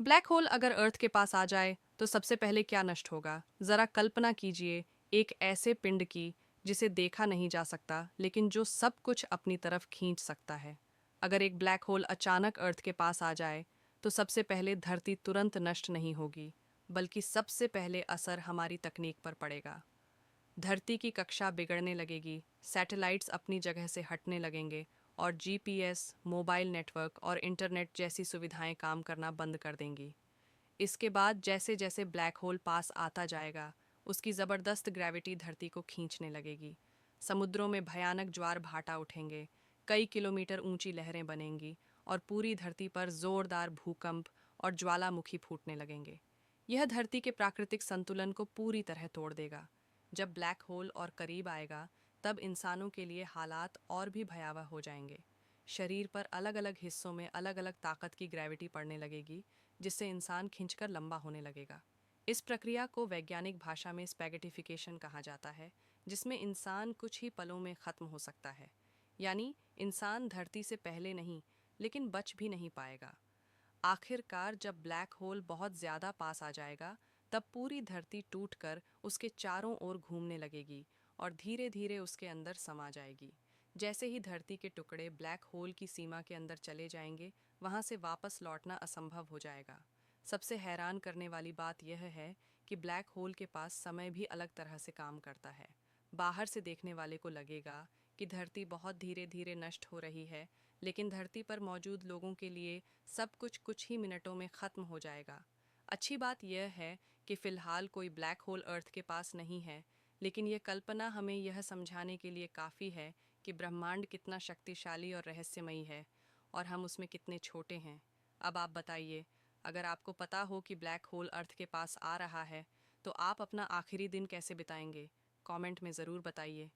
Black hole अगर अर्थ के पास आ जाए तो सबसे पहले क्या नष्ट होगा? जरा कल्पना कीजिए, एक ऐसे पिंड की जिसे देखा नहीं जा सकता लेकिन जो सब कुछ अपनी तरफ खींच सकता है। अगर एक ब्लैक होल अचानक अर्थ के पास आ जाए तो सबसे पहले धरती तुरंत नष्ट नहीं होगी, बल्कि सबसे पहले असर हमारी तकनीक पर पड़ेगा। धरती की कक्षा बिगड़ने लगेगी, सैटेलाइट्स अपनी जगह से हटने लगेंगे और जीपीएस, मोबाइल नेटवर्क और इंटरनेट जैसी सुविधाएं काम करना बंद कर देंगी। इसके बाद जैसे जैसे ब्लैक होल पास आता जाएगा, उसकी ज़बरदस्त ग्रेविटी धरती को खींचने लगेगी। समुद्रों में भयानक ज्वार भाटा उठेंगे, कई किलोमीटर ऊंची लहरें बनेंगी और पूरी धरती पर जोरदार भूकंप और ज्वालामुखी फूटने लगेंगे। यह धरती के प्राकृतिक संतुलन को पूरी तरह तोड़ देगा। जब ब्लैक होल और करीब आएगा, तब इंसानों के लिए हालात और भी भयावह हो जाएंगे। शरीर पर अलग अलग हिस्सों में अलग अलग ताकत की ग्रेविटी पड़ने लगेगी, जिससे इंसान खिंचकर लंबा होने लगेगा। इस प्रक्रिया को वैज्ञानिक भाषा में स्पैगेटिफिकेशन कहा जाता है, जिसमें इंसान कुछ ही पलों में खत्म हो सकता है। यानी इंसान धरती से पहले नहीं, लेकिन बच भी नहीं पाएगा। आखिरकार जब ब्लैक होल बहुत ज़्यादा पास आ जाएगा, तब पूरी धरती टूटकर उसके चारों ओर घूमने लगेगी और धीरे धीरे उसके अंदर समा जाएगी। जैसे ही धरती के टुकड़े ब्लैक होल की सीमा के अंदर चले जाएंगे, वहाँ से वापस लौटना असंभव हो जाएगा। सबसे हैरान करने वाली बात यह है कि ब्लैक होल के पास समय भी अलग तरह से काम करता है। बाहर से देखने वाले को लगेगा कि धरती बहुत धीरे धीरे नष्ट हो रही है, लेकिन धरती पर मौजूद लोगों के लिए सब कुछ ही मिनटों में ख़त्म हो जाएगा। अच्छी बात यह है कि फ़िलहाल कोई ब्लैक होल अर्थ के पास नहीं है, लेकिन यह कल्पना हमें यह समझाने के लिए काफ़ी है कि ब्रह्मांड कितना शक्तिशाली और रहस्यमयी है और हम उसमें कितने छोटे हैं। अब आप बताइए, अगर आपको पता हो कि ब्लैक होल अर्थ के पास आ रहा है, तो आप अपना आखिरी दिन कैसे बिताएंगे? कमेंट में ज़रूर बताइए।